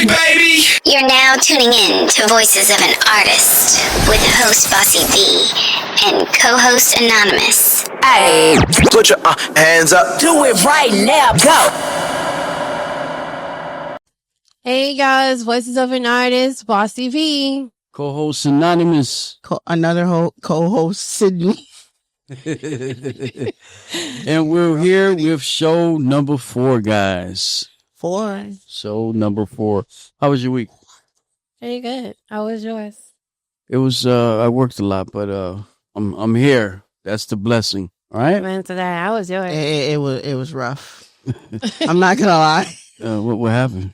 Baby! You're now tuning in to Voices of an Artist with host Bossy B and co-host Anonymous. Hey, put your hands up. Do it right now. Go. Hey guys, Voices of an Artist, Bossy V. Co-host Anonymous. Another co-host Sydney. And we're here with show number 4, guys. 4. Show number 4. How was your week? Pretty good. How was yours? It was I worked a lot, but I'm here. That's the blessing. All right. Amen to that. How was yours? It was rough. I'm not gonna lie. What happened?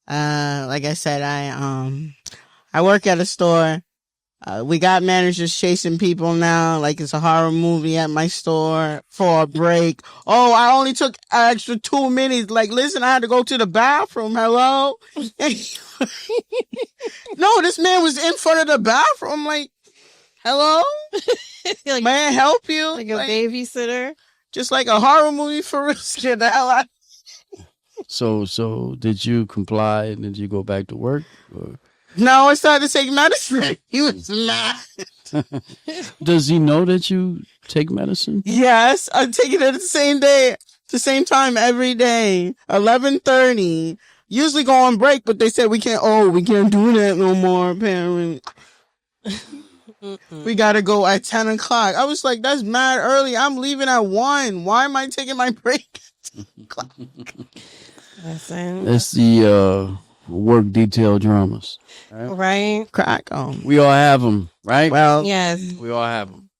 Like I said, I work at a store. We got managers chasing people now, like it's a horror movie at my store for a break. Oh, I only took an extra 2 minutes. Like, listen, I had to go to the bathroom. Hello? No, this man was in front of the bathroom. Like, hello? Like, may I help you? Like a babysitter? Just like a horror movie for real. Get the hell out. So did you comply and did you go back to work? Or? No, I started to take medicine. He was mad. Does he know that you take medicine? Yes, I take it at the same day, the same time every day, 11:30. Usually go on break, but they said we can't do that no more, apparently. We got to go at 10 o'clock. I was like, that's mad early. I'm leaving at 1. Why am I taking my break at 10 o'clock? That's the work detail dramas. Right? Crack on. We all have them, right? Well, yes. We all have them.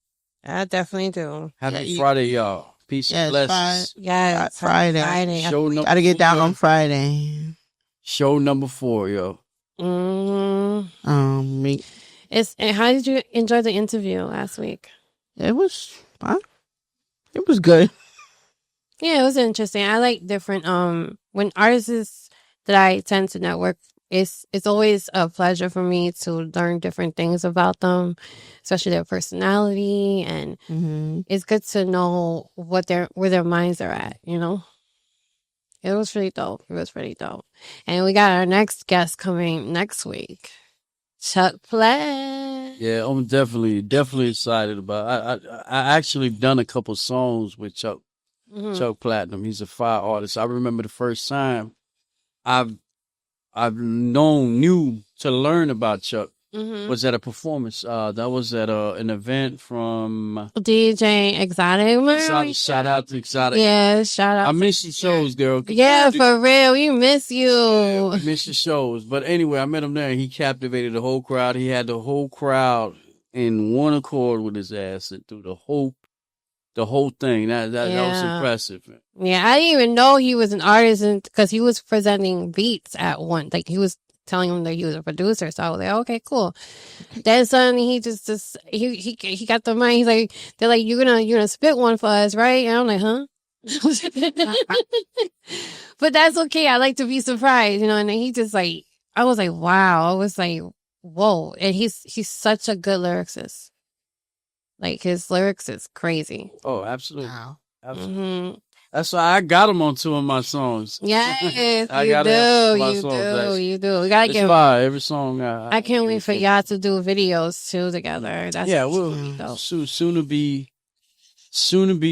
I definitely do. Happy Friday, y'all. Peace and blessings. Yes. Friday. Show Gotta get down on Friday. Show number 4, yo. Me. How did you enjoy the interview last week? It was fun. It was good. Yeah, it was interesting. I like different when artists that I tend to network, it's always a pleasure for me to learn different things about them, especially their personality, and it's good to know where their minds are at, you know? It was pretty dope. And we got our next guest coming next week. Chuck Platt. Yeah, I'm definitely excited about it. I actually done a couple songs with Chuck Platinum. He's a fire artist. I remember the first time I've knew to learn about Chuck was at a performance. That was at an event from DJ Exotic. Shout out to Exotic. Yeah, shout out. I miss your shows, girl. Yeah, for real. We miss you. Yeah, I miss your shows. But anyway, I met him there and he captivated the whole crowd. He had the whole crowd in one accord with his ass and through the whole thing. That was impressive. Yeah, I didn't even know he was an artist because he was presenting beats at one. Like, he was telling him that he was a producer. So I was like, okay, cool. Then suddenly he just he got the mic. He's like, they're like, you're gonna spit one for us, right? And I'm like, huh? But that's okay. I like to be surprised, you know. And then he just like, I was like, wow. I was like, whoa. And he's such a good lyricist. Like, his lyrics is crazy. Oh, absolutely. Wow. Absolutely. That's why I got him on 2 of my songs. Yes, you do. We gotta get fire every song. I can't wait for y'all to do videos too together. We'll soon to be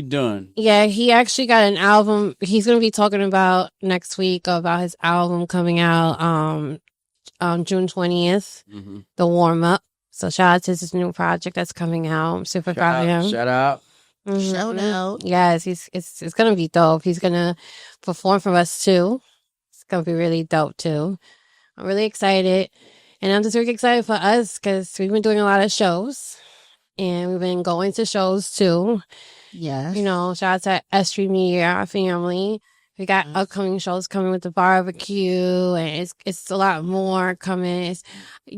done. Yeah, he actually got an album. He's gonna be talking about next week about his album coming out on June 20th. The warm up. So shout out to his new project that's coming out. I'm super proud of him. Shout out. Shout out. Yes, it's gonna be dope. He's gonna perform for us too. It's gonna be really dope too. I'm really excited, and I'm just really excited for us because we've been doing a lot of shows, and we've been going to shows too. Yes. You know, shout out to S.STREET Media, our family. We got upcoming shows coming with the barbecue, and it's a lot more coming.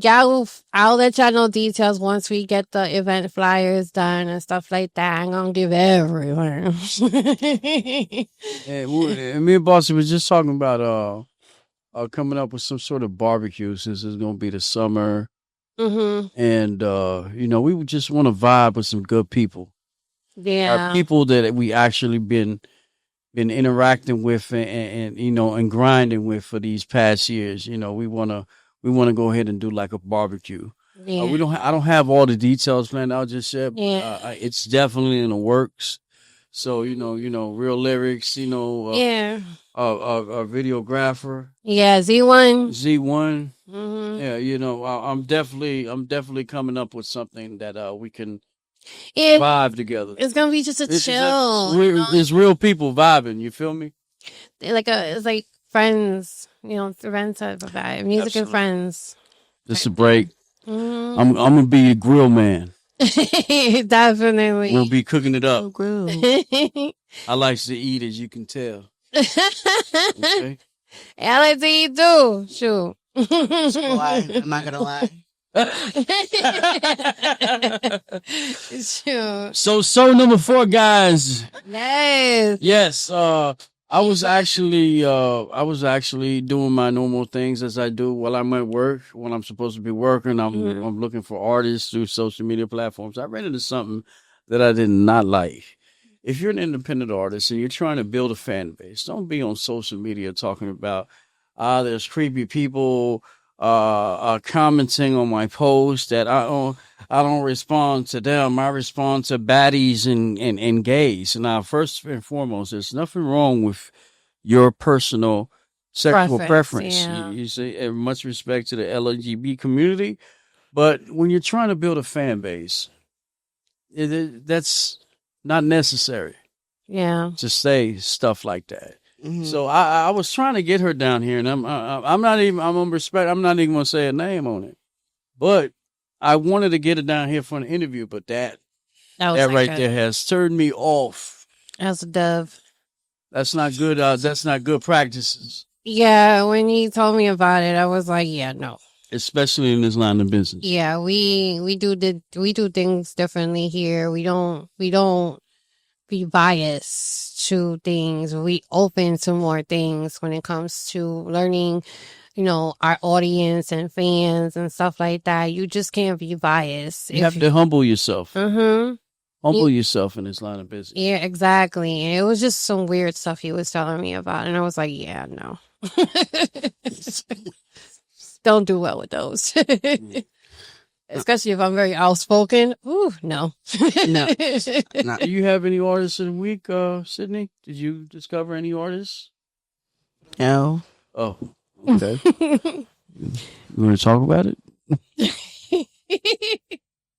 I'll let y'all know details once we get the event flyers done and stuff like that. I'm gonna give everyone. And me and Bossy was just talking about coming up with some sort of barbecue since it's gonna be the summer, and we just want to vibe with some good people. Yeah, people that we actually been been interacting with and and grinding with for these past years. We wanna go ahead and do like a barbecue. Yeah. I don't have all the details planned out just yet. Yeah. It's definitely in the works. So real lyrics. Yeah. A videographer. Yeah. Z1. Z1. Mm-hmm. Yeah. I'm definitely coming up with something that we can Yeah. vibe together. It's gonna be just a chill. It's real people vibing. You feel me? It's like friends. Friends type of vibe. Music Absolutely. and friends. Just a break. Mm-hmm. I'm gonna be a grill man. Definitely. We'll be cooking it up. Grill. I like to eat, as you can tell. Okay. I like to eat too. Shoot. I'm not gonna lie. Shoot. So number 4, guys. Yes. Yes. I was actually doing my normal things as I do while I'm at work. When I'm supposed to be working, I'm looking for artists through social media platforms. I ran into something that I did not like. If you're an independent artist and you're trying to build a fan base, don't be on social media talking about there's creepy people commenting on my post that I don't respond to them. I respond to baddies and gays. Now, first and foremost, there's nothing wrong with your personal sexual preference. Yeah. You see, and much respect to the LGBT community, but when you're trying to build a fan base, that's not necessary. Yeah. To say stuff like that. Mhm. So I was trying to get her down here, and I'm not even I'm not even gonna say a name on it, but I wanted to get her down here for an interview. But that right there has turned me off. That was a dove. That's not good. That's not good practices. Yeah, when he told me about it, I was like, yeah, no. Especially in this line of business. Yeah, we do things differently here. We don't be biased to things. We open to more things when it comes to learning, our audience and fans and stuff like that. You just can't be biased. You have to humble yourself. Mm-hmm. Humble yourself in this line of business. Yeah, exactly. And it was just some weird stuff he was telling me about, and I was like, yeah, no. Don't do well with those. Especially if I'm very outspoken. Ooh, no. No. Do you have any artists of the week, Sydney? Did you discover any artists? No. Oh, okay. You want to talk about it?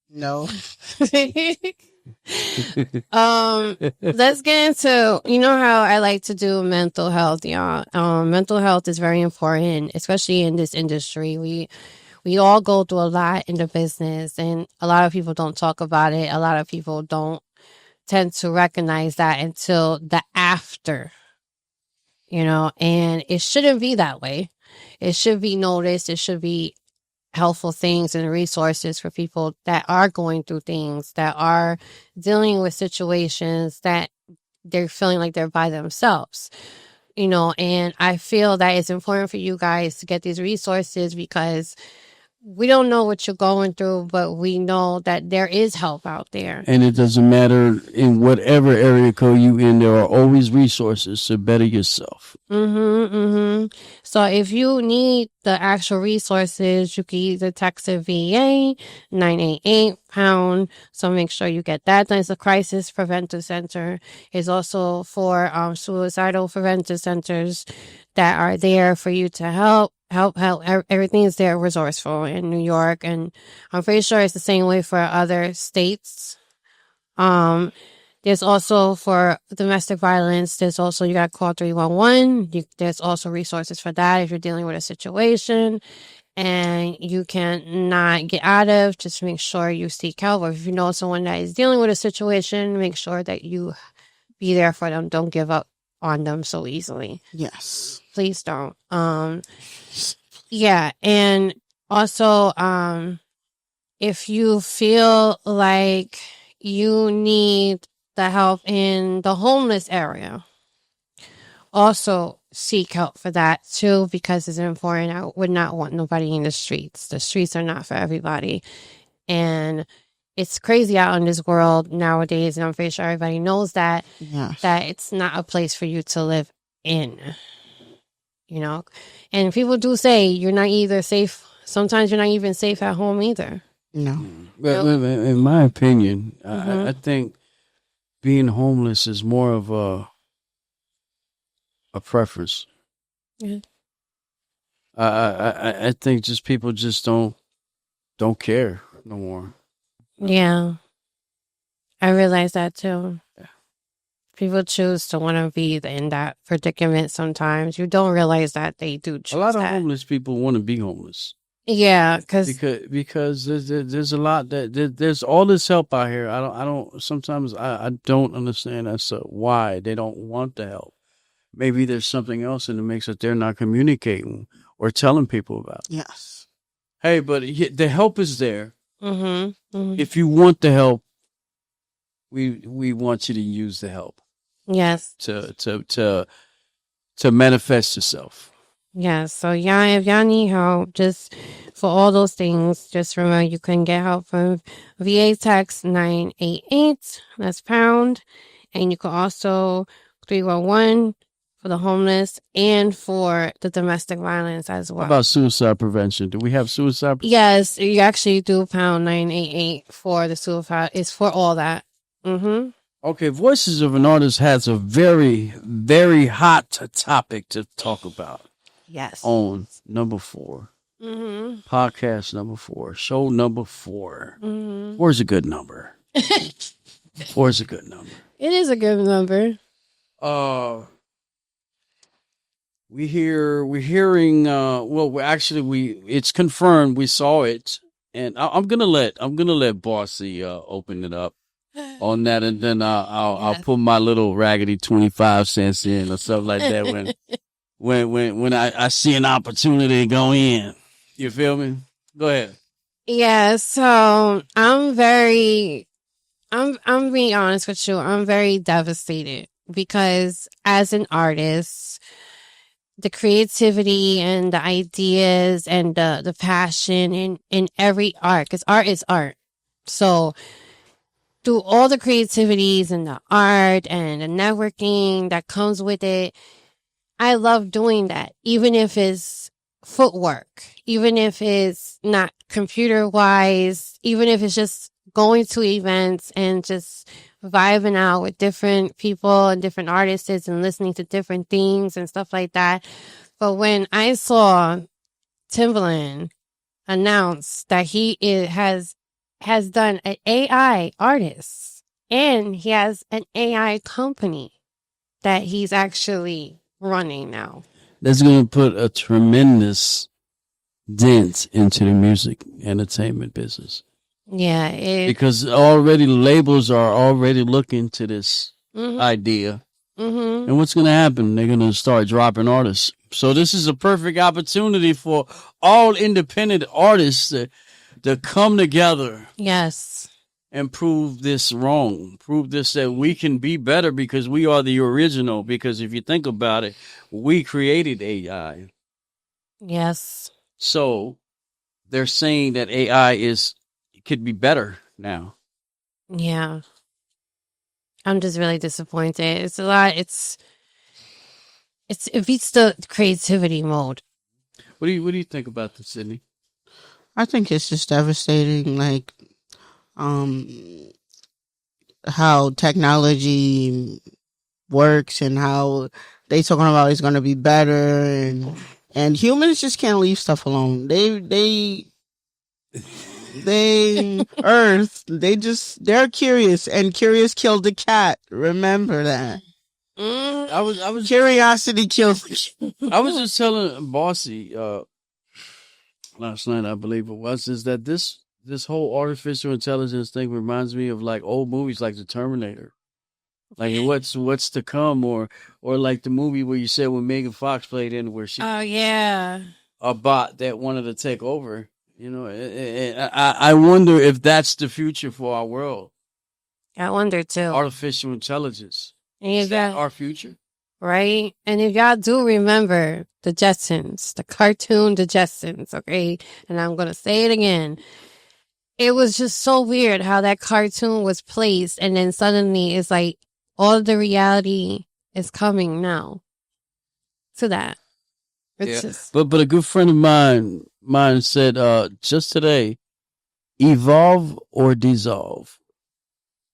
No. Let's get into, how I like to do mental health, y'all. Mental health is very important, especially in this industry. We all go through a lot in the business, and a lot of people don't talk about it. A lot of people don't tend to recognize that until the after, and it shouldn't be that way. It should be noticed. It should be helpful things and resources for people that are going through things, that are dealing with situations that they're feeling like they're by themselves. And I feel that it's important for you guys to get these resources because we don't know what you're going through, but we know that there is help out there. And it doesn't matter in whatever area code you in, there are always resources to better yourself. So if you need the actual resources, you can either text a VA 988#. So make sure you get that. There's a crisis preventive center. It's also for suicidal preventive centers that are there for you to help. Everything is there resourceful in New York, and I'm pretty sure it's the same way for other states. There's also for domestic violence, there's also, you got to call 311. There's also resources for that if you're dealing with a situation and you cannot get out of, just make sure you seek help. Or if you know someone that is dealing with a situation, make sure that you be there for them. Don't give up on them so easily. Yes. Please don't. Yeah, and also, if you feel like you need the help in the homeless area, also seek help for that too, because it's important. I would not want nobody in the streets. The streets are not for everybody. And it's crazy out in this world nowadays, and I'm pretty sure everybody knows that Yes. that it's not a place for you to live in. You know, and people do say you're not either safe. Sometimes you're not even safe at home either. No. But in my opinion, Mhm. I think being homeless is more of a preference. Yeah. I think just people just don't care no more. Yeah, I realize that too. People choose to want to be in that predicament sometimes. You don't realize that they do choose A lot of that. homeless people want to be homeless Yeah, because because there's a lot that there's all this help out here. I don't sometimes I don't understand as to why they don't want the help. Maybe there's something else in the mix that they're not communicating or telling people about. Yes. Hey, but the help is there. mm-hmm. If you want the help, we want you to use the help Yes, to manifest yourself. yes. So yeah, if y'all need help, just for all those things, just remember you can get help from VA text 988. That's pound, and you can also 311 for the homeless and for the domestic violence as well. How about suicide prevention? Do we have suicide? Yes, you actually do pound 988 for the suicide. It's for all that. Mm-hmm. Okay, Voices of an Artist has a very, very hot topic to talk about Yes. on number 4. Mm-hmm. Podcast number 4. Show number 4. Mm-hmm. 4 is a good number. 4 is a good number. It is a good number. We're hearing it's confirmed we saw it, and I'm gonna let Bossy open it up on that, and then I'll put my little raggedy 25 cents in or something like that when I see an opportunity to go in. You feel me? Go ahead. Yeah, so I'm being honest with you. I'm very devastated because as an artist, the creativity and the ideas and the passion in every art, because art is art. So through all the creativities and the art and the networking that comes with it, I love doing that, even if it's footwork, even if it's not computer wise, even if it's just going to events and just vibing out with different people and different artists and listening to different things and stuff like that. But when I saw Timbaland announce that he has done an AI artist and he has an AI company that he's actually running now. That's going to put a tremendous dent into the music entertainment business. Yeah, because already labels are already looking to this idea. Mm-hmm. And what's going to happen? They're going to start dropping artists. So this is a perfect opportunity for all independent artists to come together. Yes. And prove this wrong. Prove this that we can be better because we are the original. Because if you think about it, we created AI. Yes. So they're saying that AI could be better now. Yeah. I'm just really disappointed. It's a lot. It beats the creativity mode. What do you think about this, Sydney? I think it's just devastating, like how technology works and how they talking about it's gonna be better and humans just can't leave stuff alone. They they're curious, and curious killed the cat. Remember that. I was Curiosity killed the cat. I was just telling Bossy last night, I believe it was, is that this whole artificial intelligence thing reminds me of like old movies like The Terminator. Like what's to come, or like the movie where you said when Megan Fox played in, where she yeah, a bot that wanted to take over. You know, I wonder if that's the future for our world. I wonder too. Artificial intelligence. And Is that our future? Right? And if y'all do remember the Jetsons, the cartoon The Jetsons, okay? And I'm going to say it again. it was just so weird how that cartoon was placed, and then suddenly it's like all of the reality is coming now to that. It's just But a good friend of mine said just today, evolve or dissolve.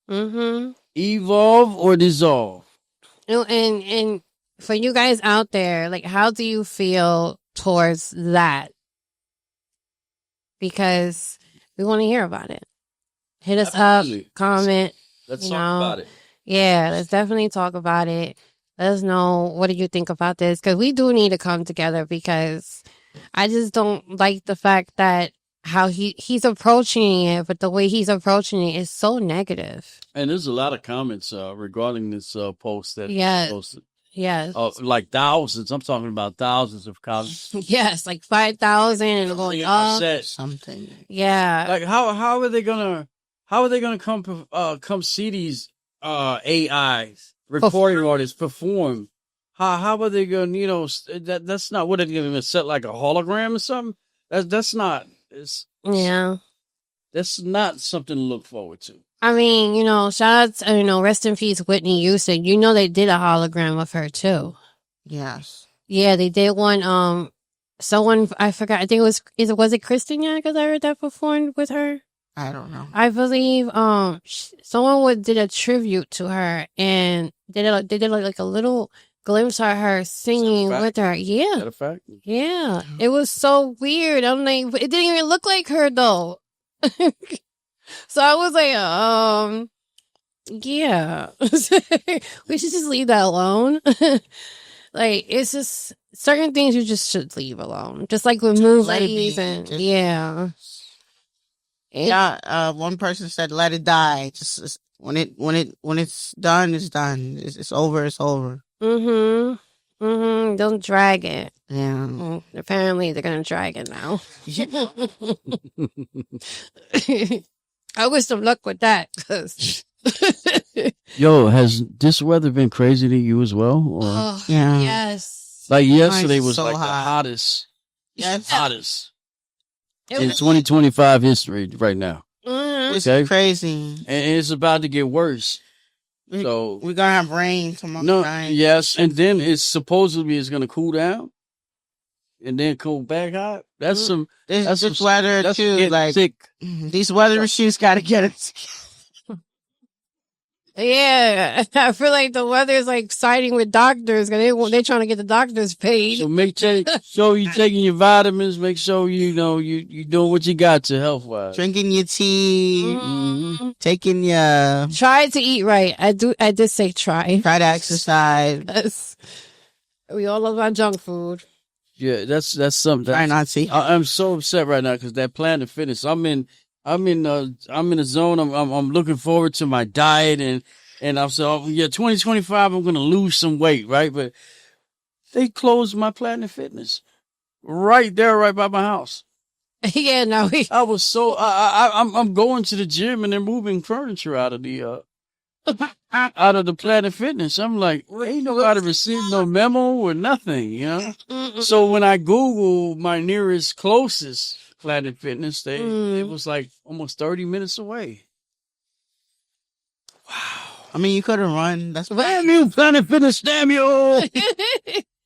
Evolve or dissolve. and for you guys out there, like, how do you feel towards that? Because we want to hear about it. Hit us Absolutely. up, comment. Let's talk about it. Yeah, let's definitely talk about it. Let us know, what do you think about this? Because we do need to come together, because I just don't like the fact that how he's approaching it, but the way he's approaching it is so negative. And there's a lot of comments regarding this post that he posted. Yes. Like thousands. I'm talking about thousands of comments. Yes, like 5,000 and going up. Something. Yeah. Like how are they gonna come see these AIs recording artists perform? How are they gonna that's not what they're gonna set like a hologram or something? That's not that's not something to look forward to. I mean, shout out to, rest in peace, Whitney Houston. They did a hologram of her too. Yes. Yeah, they did one. Someone, I forgot. I think was it Kristen Because I heard that performed with her. I don't know. I believe someone did a tribute to her, and they did like a little glimpse of her singing with her. Yeah. Is that a fact? Yeah. It was so weird. I'm like, it didn't even look like her though. So I was like, yeah, we should just leave that alone. Like, it's just certain things you just should leave alone. Just like with movies one person said, "Let it die." Just when it's done, it's done. It's over. It's over. Don't drag it. Yeah. Apparently, they're gonna drag it now. I wish them luck with that. Yo, has this weather been crazy to you as well? Or? Yeah. Yes. Like yesterday was so like hot. the hottest. Yes. Hottest in 2025 history right now. It's Okay? crazy. And it's about to get worse. So we're gonna have rain tomorrow night. Yes, and then it's supposedly gonna cool down, and then cool back hot. That's This weather too. Like sick. These weather machines got to get it. Yeah, I feel like the weather is like siding with doctors because they're trying to get the doctors paid. So make sure you taking your vitamins. Make sure you doing what you got to health wise. Drinking your tea, taking your. Try to eat right. I did say try. Try to exercise. Yes. We all love our junk food. Yeah, that's something. Try not to. I'm so upset right now because that Planet Fitness. I'm in a zone. I'm looking forward to my diet and I'm so 2025 I'm gonna lose some weight, right? But they closed my Planet Fitness right by my house. Yeah, no, I was so I'm going to the gym and they're moving furniture out of the Planet Fitness. I'm like, ain't nobody received no memo or nothing, So when I Google my nearest closest Planet Fitness, it was like almost 30 minutes away. Wow. I mean, you could have run. That's Damn you, Planet Fitness, damn you.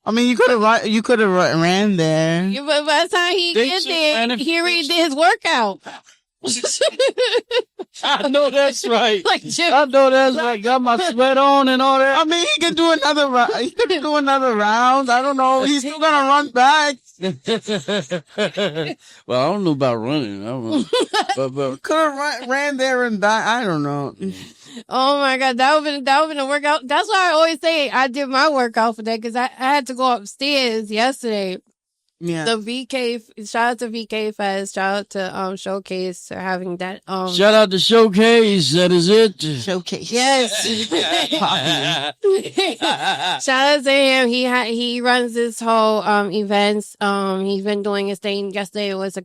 I mean, you could have run. You could have ran there. Yeah, but by the time he get there, he already did his workout. I know that's right. I know that's right. Got my sweat on and all that. I mean, he could do another round. He could do another round. I don't know. He's still gonna run back. Well, I don't know about running. I don't know. But could have ran there and died. I don't know. Oh my God, that would have been a workout. That's why I always say I did my workout for that because I had to go upstairs yesterday. Yeah. The VK, shout out to VK Fest, shout out to Showcase for having that. Shout out to Showcase, that is it. Showcase. Yes. Shout out to him. He runs this whole events. He's been doing his thing. Yesterday it was a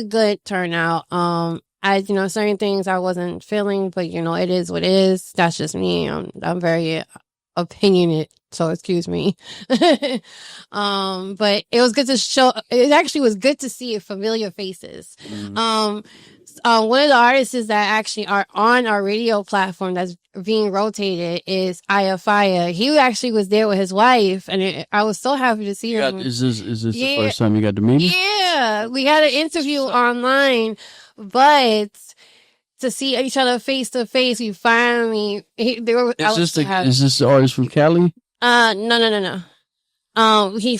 good turnout. Certain things I wasn't feeling, but it is what it is. That's just me. I'm very opinionate, so excuse me. But it was good to show. It actually was good to see familiar faces. One of the artists that actually are on our radio platform that's being rotated is Aya Faya. He actually was there with his wife, and I was so happy to see him. Is this the first time you got to meet him? Yeah, we had an interview online, but to see each other face to face, we finally. Is this the artist from Cali? No. He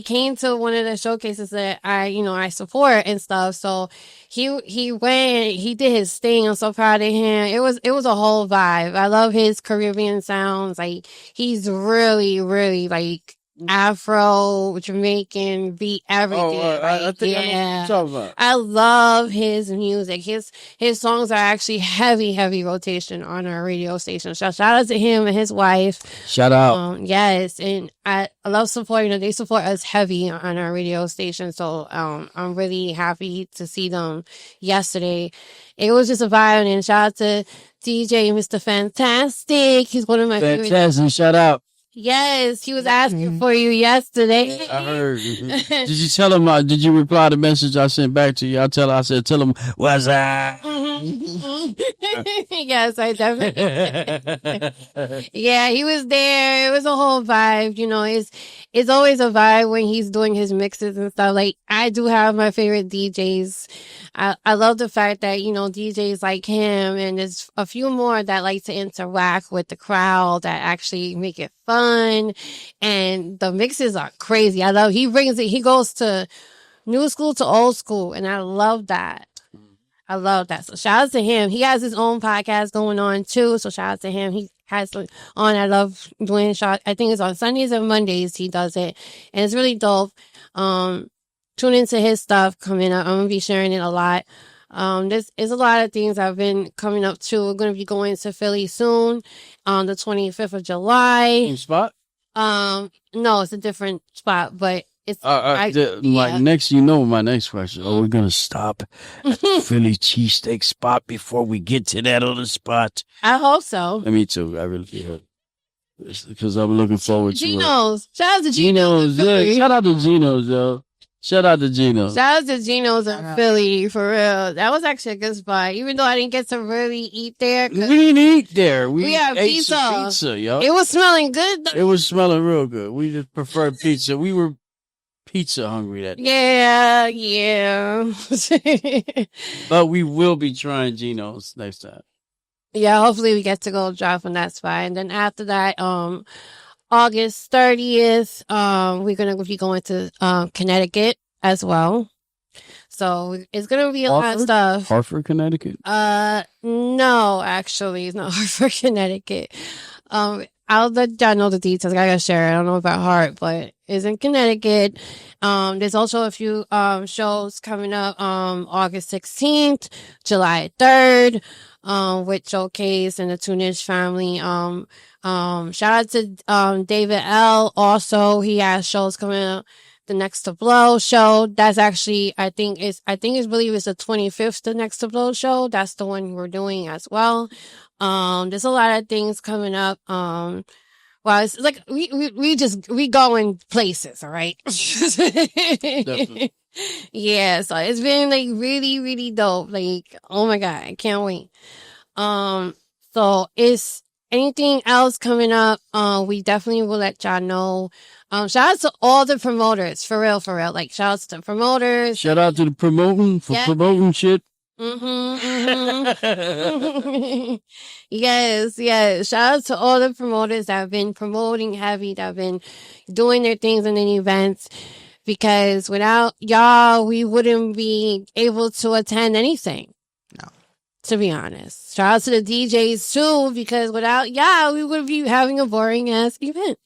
came to one of the showcases that I support and stuff. So he went, he did his thing. I'm so proud of him. It was a whole vibe. I love his Caribbean sounds. Like, he's really, really like Afro, Jamaican, beat everything. I think I know what you're talking about. I love his music. His songs are actually heavy rotation on our radio station. So shout out to him and his wife. Shout out. Yes, and I love supporting them. They support us heavy on our radio station. So I'm really happy to see them yesterday. It was just a vibe, and shout out to DJ Mr. Fantastic. He's one of my favorite. Fantastic, shout out. Yes, he was asking for you yesterday. I heard. Did you tell him? Did you reply to the message I sent back to you? I said, tell him, what's up? Yes, I definitely. Yeah, he was there. It was a whole vibe. It's always a vibe when he's doing his mixes and stuff. Like, I do have my favorite DJs. I love the fact that, DJs like him, and there's a few more that like to interact with the crowd that actually make it fun. And the mixes are crazy. I love, he goes to new school to old school, and I love that. So shout out to him. He has his own podcast going on too. So shout out to him. He has on. I love doing shot. I think it's on Sundays and Mondays he does it, and it's really dope. Tune into his stuff coming up. I'm gonna be sharing it a lot. There's a lot of things I've been coming up to. We're gonna be going to Philly soon on the 25th of July. Same spot? No, it's a different spot, but it's next. My next question. Are we gonna stop at the Philly cheesesteak spot before we get to that other spot? I hope so. Me too. I really feel because I'm looking forward to Geno's. it. Shout out to Geno's. Shout out to Geno's, yo. Shout out to Geno's. Shout out to Geno's in Philly, for real. That was actually a good spot, even though I didn't get to really eat there. We didn't eat there. We had ate some pizza, yo. It was smelling good, though. It was smelling real good. We just preferred pizza. We were pizza hungry that day. Yeah. But we will be trying Geno's next time. Yeah, hopefully we get to go drive on that spot. And then after that, August 30th, we're going to be going to Connecticut as well. So it's going to be a lot of stuff. Hartford, Connecticut? No, actually, it's not Hartford, Connecticut. I'll let y'all know the details. I gotta share it. I don't know about Hart, but it's in Connecticut. There's also a few shows coming up August 16th, July 3rd, with Showcase and the Tunish family. Shout out to David L. Also, he has shows coming up. The Next to Blow show. That's actually, I believe it's the 25th, the Next to Blow show. That's the one we're doing as well. There's a lot of things coming up. Well, it's like, we going places, all right? Definitely. Yeah, so it's been like really, really dope. Like, oh my God, I can't wait. So is anything else coming up? We definitely will let y'all know. Shout out to all the promoters, for real. Like, shout out to the promoters. Shout out to the promoting shit. Yes. Shout out to all the promoters that have been promoting heavy, that have been doing their things in the events. Because without y'all, we wouldn't be able to attend anything. No. To be honest. Shout out to the DJs too, because without y'all, we would be having a boring ass event.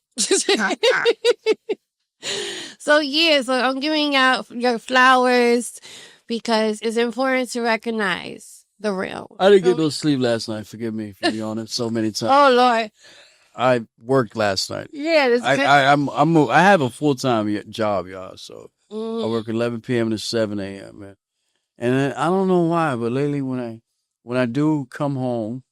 So I'm giving out your flowers because it's important to recognize the real. I didn't get no sleep last night. Forgive me for being on it so many times. Oh Lord, I worked last night. Yeah, I have a full-time job, y'all. So I work 11 p.m. to 7 a.m. man. And I don't know why, but lately when I do come home,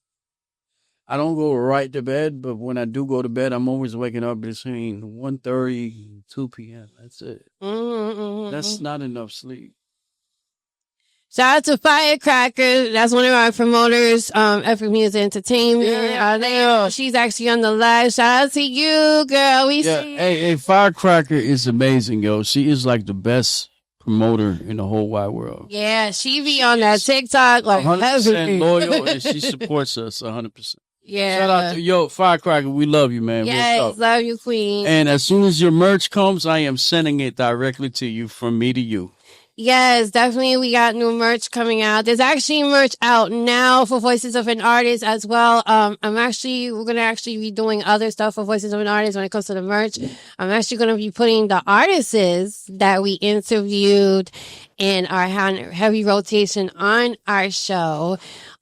I don't go right to bed, but when I do go to bed, I'm always waking up between 1:30 and 2 p.m. That's it. That's not enough sleep. Shout out to Firecracker. That's one of our promoters, Effort Music Entertainment. Yeah. She's actually on the live. Shout out to you, girl. We see. Hey, Firecracker is amazing, yo. She is like the best promoter in the whole wide world. Yeah, she be on that TikTok like 100% loyal, and she supports us 100%. Yeah. Shout out to Firecracker. We love you, man. Yes, love you, queen. And as soon as your merch comes, I am sending it directly to you from me to you. Yes, definitely. We got new merch coming out. There's actually merch out now for Voices of an Artist as well. We're going to actually be doing other stuff for Voices of an Artist when it comes to the merch. I'm actually going to be putting the artists that we interviewed in our heavy rotation on our show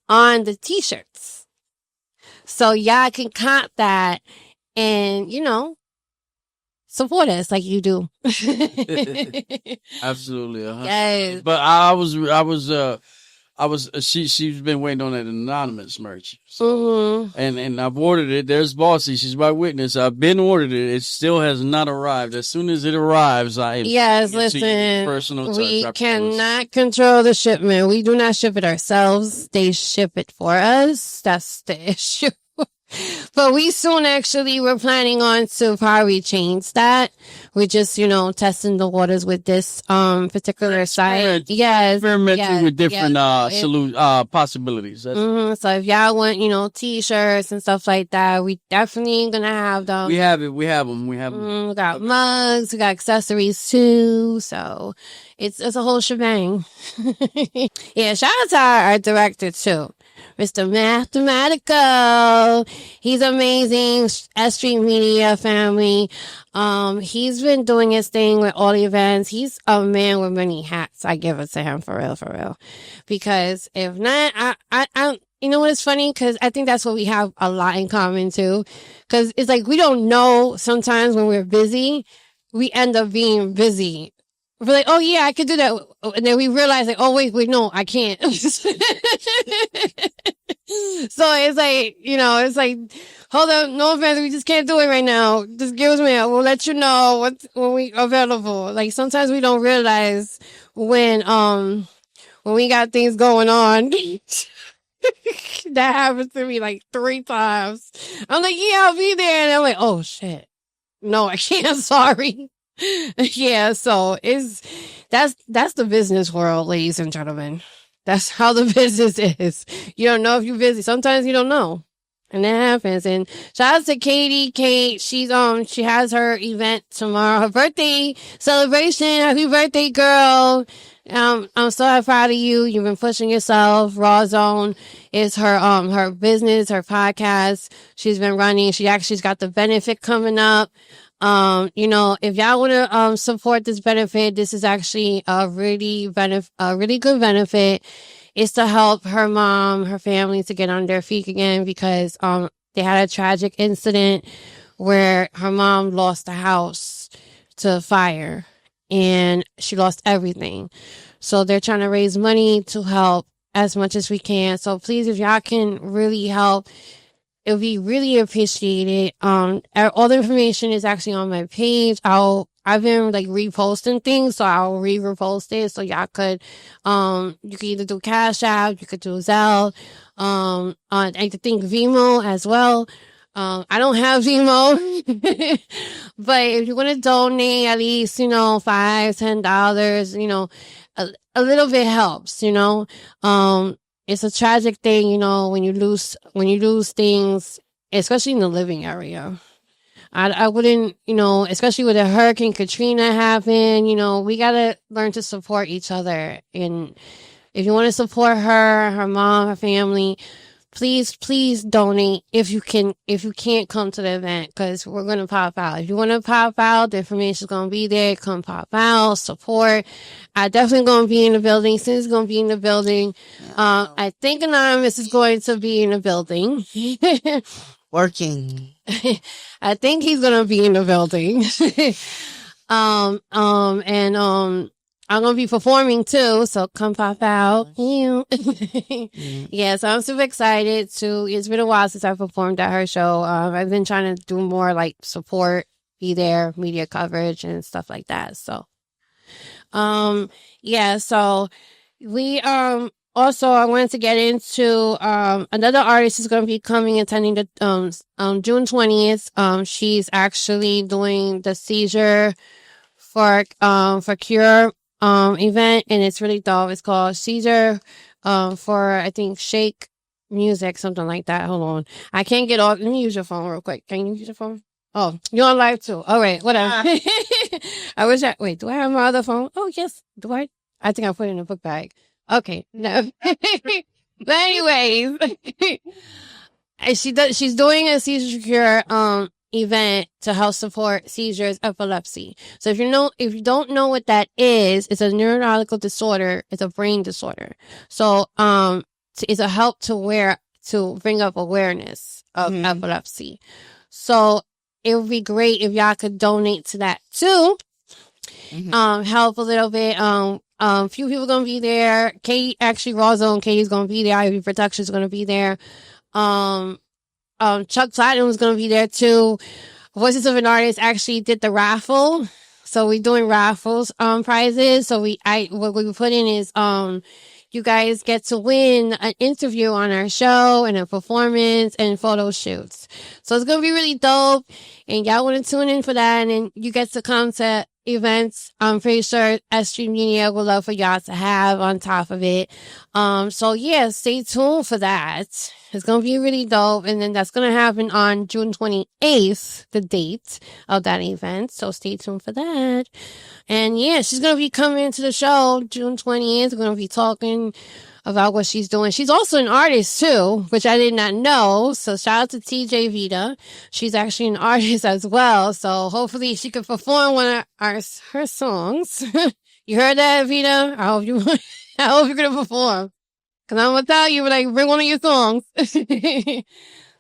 on the t-shirts. So y'all can cop that and, support us like you do. Absolutely. Yes. But she's been waiting on that anonymous merch. So, and I've ordered it. There's Bossy. She's my witness. I've been ordered it. It still has not arrived. As soon as it arrives, listen, personal touch. We cannot control the shipment. We do not ship it ourselves. They ship it for us. That's the issue. But we're planning on to probably change that. We're just, testing the waters with this particular site. Yes. Experimenting with different possibilities. So if y'all want, t-shirts and stuff like that, we definitely gonna have them. We have it. We have them. We got mugs, we got accessories too. So it's a whole shebang. Yeah, shout out to our director too. Mr. Mathematical. He's amazing. S.STREET Media family. He's been doing his thing with all the events. He's a man with many hats. I give it to him for real. Because if not, I you know what is funny? Cause I think that's what we have a lot in common too. Cause it's like, we don't know sometimes when we're busy, we end up being busy. We're like, oh yeah, I could do that. And then we realize like, oh wait, no, I can't. So it's like, it's like, hold up, no offense, we just can't do it right now. Just give us a minute. We'll let you know when we available. Like sometimes we don't realize when we got things going on. That happens to me like 3 times. I'm like, yeah, I'll be there. And I'm like, oh shit. No, I can't. Sorry. Yeah, so that's the business world, ladies and gentlemen. That's how the business is. You don't know if you're busy. Sometimes you don't know. And that happens. And shout out to Katie. Kate, she has her event tomorrow. Her birthday celebration. Happy birthday, girl. I'm so proud of you. You've been pushing yourself. Raw Zone is her business, her podcast. She's been running. She's got the benefit coming up. If y'all want to support this benefit, this is actually a really good benefit. It's to help her mom, her family to get on their feet again because they had a tragic incident where her mom lost the house to fire and she lost everything. So they're trying to raise money to help as much as we can. So please, if y'all can really help, it would be really appreciated. All the information is actually on my page. I've been like reposting things, so I'll repost it. So y'all could, you could either do Cash App, you could do Zelle, I think Vimo as well. I don't have Vimo, but if you want to donate at least, $5, $10, a little bit helps, it's a tragic thing, when you lose things, especially in the living area. I wouldn't, especially with a Hurricane Katrina happen, we gotta learn to support each other. And if you want to support her mom, her family, please donate if you can't come to the event, because we're going to pop out. If you want to pop out, the information is going to be there. Come pop out, support. I definitely going to be in the building. Sin's going to be in the building. I think Anonymous is going to be in the building. Working. I think he's going to be in the building. I'm gonna be performing too, so come pop out. Yeah, so I'm super excited to. It's been a while since I performed at her show. I've been trying to do more like support, be there, media coverage, and stuff like that. So, yeah. So we also I wanted to get into another artist is going to be coming attending the June 20th. She's actually doing the seizure for cure event, and it's really dope. It's called Caesar for I think Shake Music, something like that. Hold on, I can't get off. Let me use your phone real quick. Can you use your phone? Oh, you're on live too. All right, whatever. I wish I wait. Do I have my other phone? Oh yes. Do I? I think I put it in the book bag. Okay, no. But anyways, and she's doing a seizure cure event to help support seizures, epilepsy. So if you don't know what that is, it's a neurological disorder. It's a brain disorder. So it's a help to bring up awareness of epilepsy. So it would be great if y'all could donate to that too. Help a little bit. Few people gonna be there. Katie, actually, Raw Zone Katie's gonna be there. Ivy Productions gonna be there. Chuck Platinum was going to be there too. Voices of an Artist actually did the raffle. So we're doing raffles, prizes. So what we put in is, you guys get to win an interview on our show and a performance and photo shoots. So it's going to be really dope. And y'all want to tune in for that. And then you get to come to events. I'm pretty sure S.STREET Media would love for y'all to have on top of it. So yeah, stay tuned for that. It's going to be really dope. And then that's going to happen on June 28th, the date of that event. So stay tuned for that. And yeah, she's going to be coming to the show June 20th. We're going to be talking about what she's doing. She's also an artist too, which I did not know. So shout out to TJ Vita. She's actually an artist as well. So hopefully she could perform one of her songs. You heard that, Vita? I hope you're going to perform. Cause I'm going to tell you, like, bring one of your songs.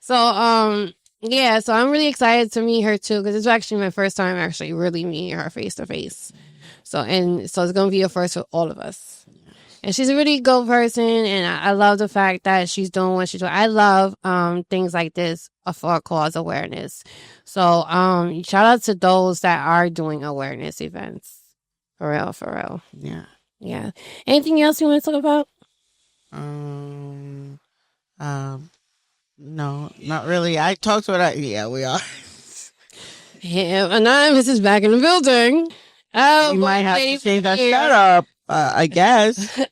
So, yeah, so I'm really excited to meet her too, because it's actually my first time actually really meeting her face to face. So it's going to be a first for all of us. And she's a really good person, and I love the fact that she's doing what she's doing. I love things like this for cause awareness. So shout out to those that are doing awareness events. For real. Yeah. Anything else you want to talk about? No, not really. I talked to her. Yeah, we are. Yeah, Anonymous is back in the building. Oh, we might have to change that setup. I guess.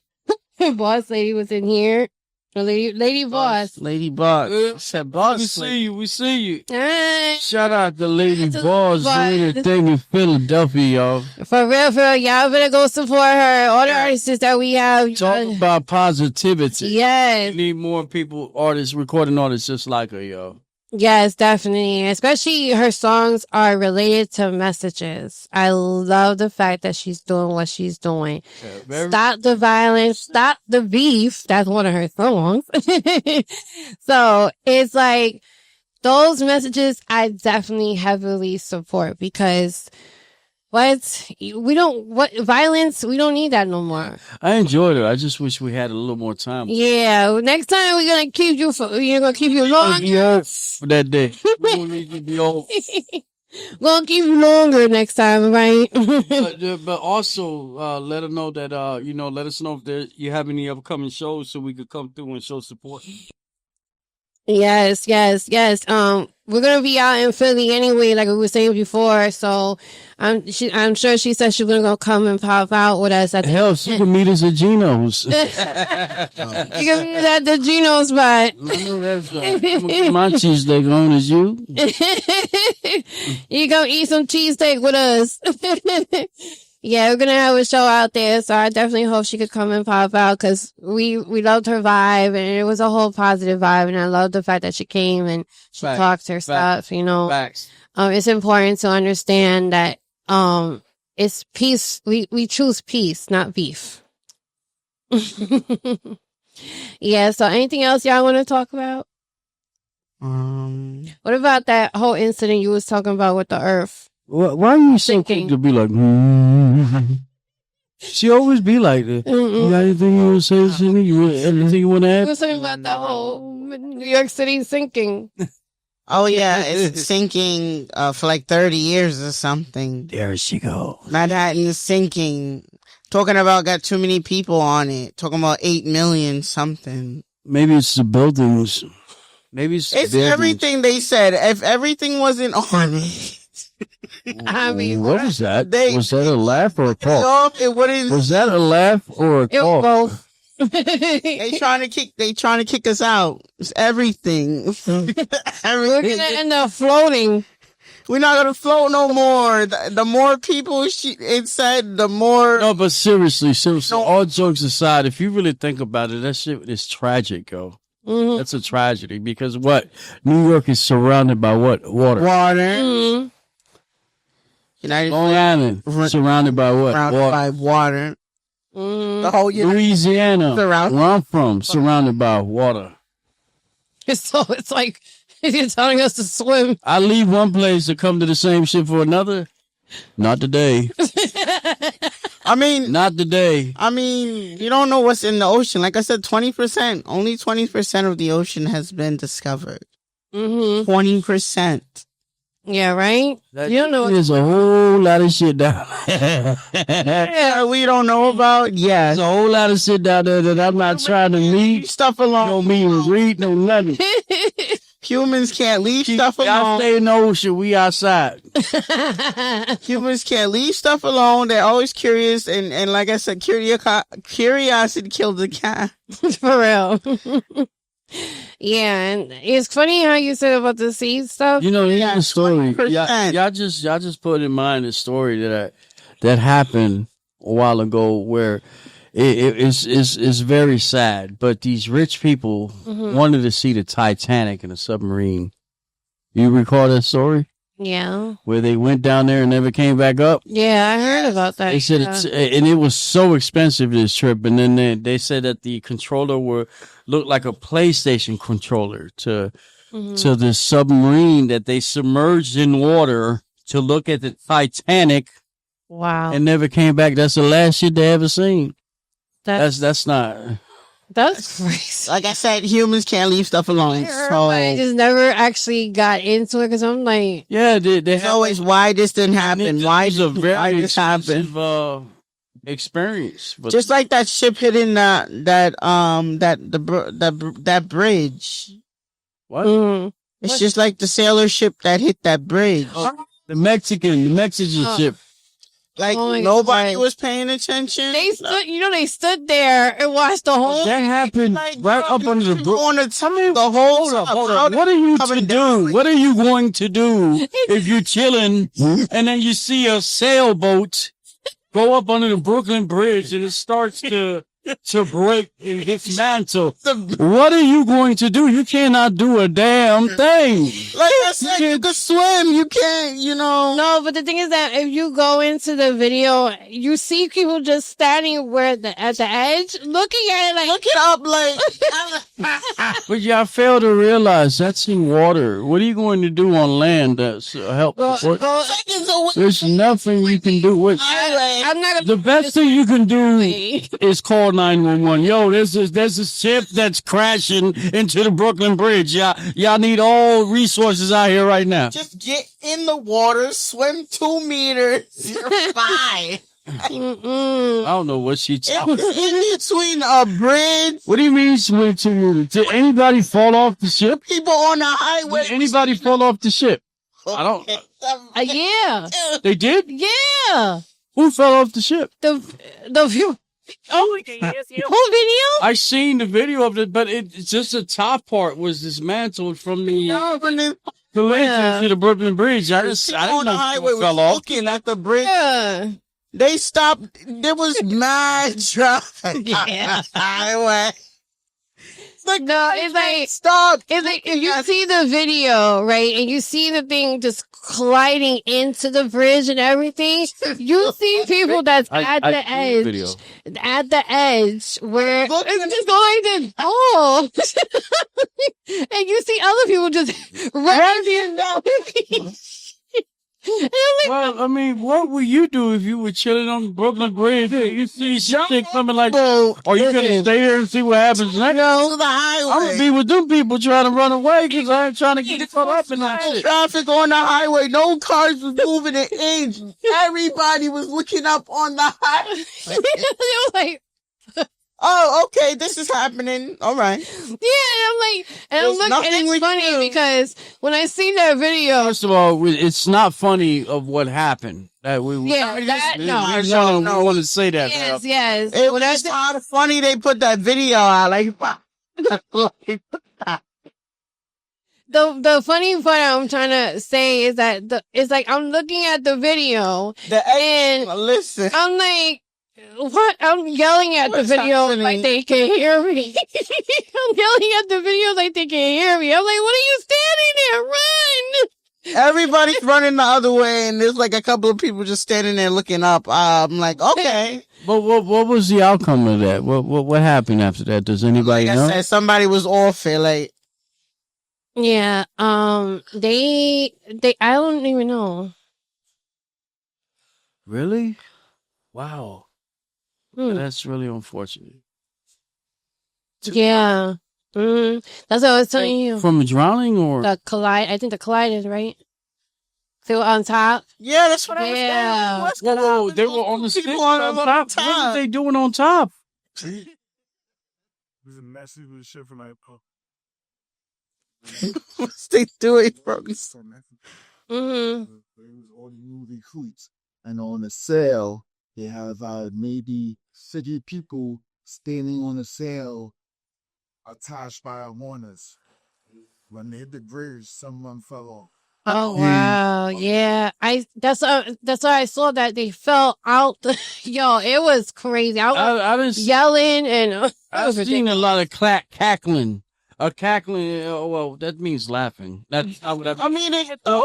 Boss lady was in here. Lady boss. Lady boss. Said boss. We see you. Hey. Shout out to Lady Boss doing a thing in Philadelphia, y'all. For real. Y'all better go support her. All the artists that we have. Talk about positivity. Yes. We need more people, artists, recording artists just like her, y'all. Yes, definitely. Especially her songs are related to messages. I love the fact that she's doing what she's doing. Yeah, stop the violence, stop the beef. That's one of her songs. So it's like those messages I definitely heavily support, because violence, we don't need that no more. I enjoyed it. I just wish we had a little more time. Yeah, next time we're gonna keep you longer. Yeah, for that day. We don't need to be old. We'll keep you longer next time, right? but also let her know that let us know if you have any upcoming shows so we could come through and show support. Yes. We're gonna be out in Philly anyway, like we were saying before. So I'm sure she said she's gonna come and pop out with us. Hell, she can meet us at Geno's. You can meet us at the Geno's spot. My cheesesteak on is you. You gonna eat some cheesesteak with us. Yeah, we're gonna have a show out there, so I definitely hope she could come and pop out, because we loved her vibe, and it was a whole positive vibe, and I love the fact that she came and she talked her stuff. Facts. It's important to understand that it's peace. We choose peace, not beef. Yeah. So, anything else y'all want to talk about? What about that whole incident you was talking about with the Earth? Why are you so quick to be like, She always be like that. You got anything you want to say, Sydney? Anything you want to add? We're talking about the whole New York City sinking. Oh yeah, it's sinking for like 30 years or something. There she go. Manhattan is sinking. Talking about got too many people on it. Talking about 8 million something. Maybe it's the buildings. Maybe it's everything they said. If everything wasn't on it. I mean, what was that? Was that a laugh or a cough? It wouldn't. Was that a laugh or a cough? Both. They trying to kick us out. It's everything. We're gonna end up floating. We're not gonna float no more. The more people it said, the more. No, but seriously, all jokes aside, if you really think about it, that shit is tragic, yo. Mm-hmm. That's a tragedy because what? New York is surrounded by what? Water. Mm-hmm. Long Island surrounded by what? Surrounded by water. Mm-hmm. The whole Louisiana, where I'm from, surrounded by water. So it's like you're telling us to swim. I leave one place to come to the same shit for another. Not today. Not today. You don't know what's in the ocean. Like I said, 20%. Only 20% of the ocean has been discovered. 20%. Yeah, right? You don't know. There's a whole lot of shit down there. Yeah, we don't know about. Yeah. There's a whole lot of shit down there that I'm not trying to leave stuff alone. No mean read, no nothing. Humans can't leave stuff alone. Y'all stay in the ocean, we outside. Humans can't leave stuff alone. They're always curious. And like I said, curiosity killed the cat. For real. Yeah, and it's funny how you said about the seed stuff. You know, the story. Y'all just put in mind the story that happened a while ago where it's very sad. But these rich people wanted to see the Titanic in a submarine. You recall that story? Yeah. Where they went down there and never came back up? Yeah, I heard about that. They said and it was so expensive, this trip. And then they said that the controller looked like a PlayStation controller to the submarine that they submerged in water to look at the Titanic. Wow. And never came back. That's the last shit they ever seen. That's not. That's crazy. Like I said, humans can't leave stuff alone. So I just never actually got into it because I'm like, yeah, they always why this didn't happen. Why this happened? Experience, but just like that ship hitting that bridge. What? It's just like the sailor ship that hit that bridge. The Mexican ship. Like nobody was paying attention. They stood there and watched the whole. That happened right up under the bridge. Hold on. What are you to do? What are you going to do if you're chilling and then you see a sailboat go up under the Brooklyn Bridge and it starts to break and dismantle? What are you going to do? You cannot do a damn thing. Like I said, you can swim. You can't, No, but the thing is that if you go into the video, you see people just standing at the edge, looking at it like, looking up like. But y'all fail to realize that's in water. What are you going to do on land to help? There's nothing you can do. The best thing you can do is call 911. Yo, there's a ship that's crashing into the Brooklyn Bridge. Y'all need all resources out here right now. Just get in the water, swim 2 meters. You're fine. I don't know what she talking. In between a bridge. What do you mean swim 2 meters? Did anybody fall off the ship? People on the highway. Did anybody fall off the ship? I don't. Yeah. They did? Yeah. Who fell off the ship? The view. Oh, whole video? I seen the video of it, but it's just the top part was dismantled from the collision to the Brooklyn Bridge. I didn't know who fell off. Looking at the bridge. Yeah. They stopped. There was mad traffic. Yeah. Highway. It's like stop. It's like if you see the video, right, and you see the thing just colliding into the bridge and everything, you see people that's at the edge where it's just going to and you see other people just running down the beach. And I'm Well, I mean, what would you do if you were chilling on Brooklyn Bridge? You see shit coming like, are you gonna stay here and see what happens next? No, the highway. I'm gonna be with them people trying to run away because I ain't trying to get caught up in that shit. Traffic on the highway. No cars was moving an inch. Everybody was looking up on the highway. They were like, oh, okay, this is happening. All right. yeah, I'm like, and it's funny because when I see that video, First of all, it's not funny of what happened. That we want to say that. Yes. It was just kind of funny they put that video out. Like, the funny part I'm trying to say is that it's like I'm looking at the video and listen, I'm like, what? I'm yelling at the video like they can hear me. I'm yelling at the video like they can hear me. I'm like, what are you standing there? Run! Everybody's running the other way, and there's like a couple of people just standing there looking up. I'm like, okay. But what was the outcome of that? What happened after that? Does anybody know? I said, somebody was off it. Like, yeah. They. I don't even know. Really? Wow. That's really unfortunate. Yeah. That's what I was telling you. From drowning or? The collide. I think the collide is right. They were on top. Yeah, that's what I was saying. Whoa, they were on the stick on top. What were they doing on top? It was a messy with shit from like, What's they doing, bro? so messy. Mm-hmm. It was all the movie hoots. And on the sail, they have maybe 30 people standing on the sail attached by harness. When they hit the bridge, someone fell off. Oh wow, yeah. That's why I saw that they fell out. Yo, it was crazy. I was yelling and I've seen a lot of cackling. Cackling. Well, that means laughing. That's I mean, it hit a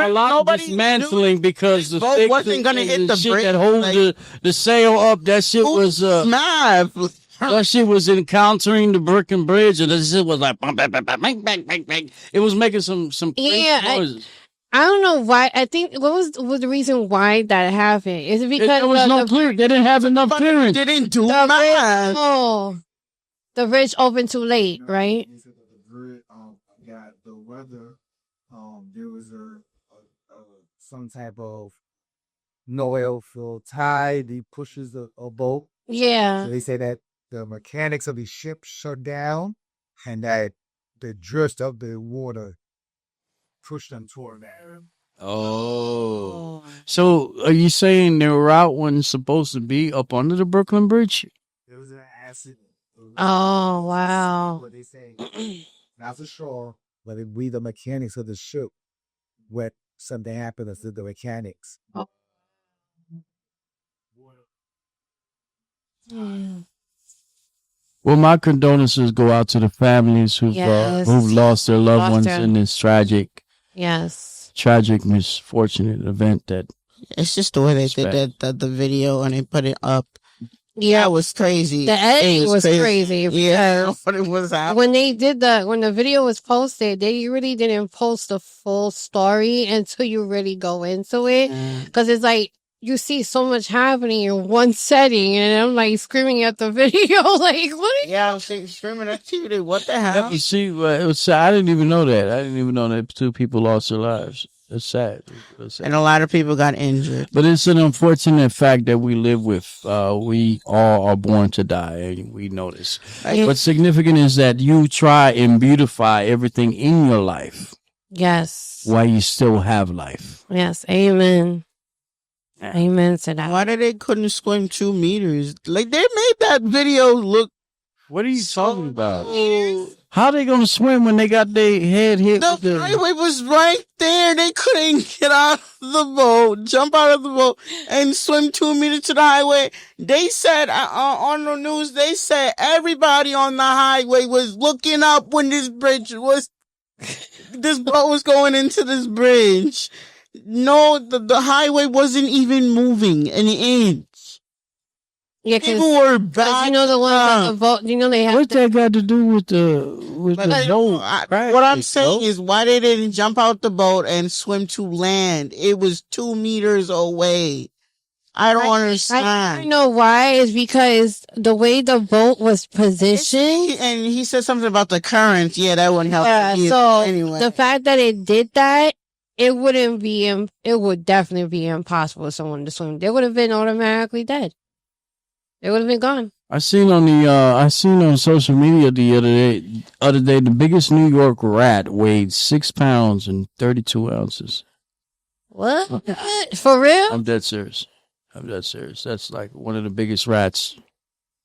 lot of dismantling because the stick wasn't gonna hit the shit bridge that holds the sail up. That shit was that shit was encountering the Brooklyn Bridge, and that shit was like bang, bang, bang, bang, bang, bang, bang. It was making some noises. I don't know why. I think what was the reason why that happened? Is it because there was no clearance? They didn't have enough clearance. They didn't do math. Oh, the bridge opened too late, right? The bridge got the weather. There was some type of no oil fill tide. He pushes a boat. Yeah. So they say that the mechanics of the ship shut down, and that the drift of the water pushed them toward that. Oh. So are you saying their route wasn't supposed to be up under the Brooklyn Bridge? There was an accident. Oh, wow. What they say, not for sure, but we the mechanics of the ship, what something happened to the mechanics. Oh. Well, my condolences go out to the families who've lost their loved ones in this tragic, misfortunate event. That it's just the way they did the video and they put it up. Yeah, it was crazy. The editing was crazy. Yeah, but it was out. When the video was posted, they really didn't post the full story until you really go into it, because it's like you see so much happening in one setting, and I'm like screaming at the video, like, what? I was screaming at you. What the hell? See, it was sad. I didn't even know that. I didn't even know that 2 people lost their lives. It's sad. And a lot of people got injured. But it's an unfortunate fact that we live with. We all are born to die, and we know this. What's significant is that you try and beautify everything in your life. Yes. While you still have life. Yes. Amen. Amen to that. Why did they couldn't swim 2 meters? Like, they made that video look. What are you talking about? How are they going to swim when they got their head hit? The highway was right there. They couldn't get out of the boat, jump out of the boat, and swim 2 meters to the highway. They said on the news, they said everybody on the highway was looking up when this boat was going into this bridge. No, the highway wasn't even moving an inch. Yeah, people were back. You know the one that the vote. You know they have. What that got to do with the boat? What I'm saying is, why they didn't jump out the boat and swim to land? It was 2 meters away. I don't understand. I know why. It's because the way the boat was positioned. And he said something about the current. Yeah, that wouldn't help. Yeah, so anyway. The fact that it did that, it would definitely be impossible for someone to swim. They would have been automatically dead. They would have been gone. I seen on social media the other day, the biggest New York rat weighed 6 pounds and 32 ounces. What? For real? I'm dead serious. That's like one of the biggest rats.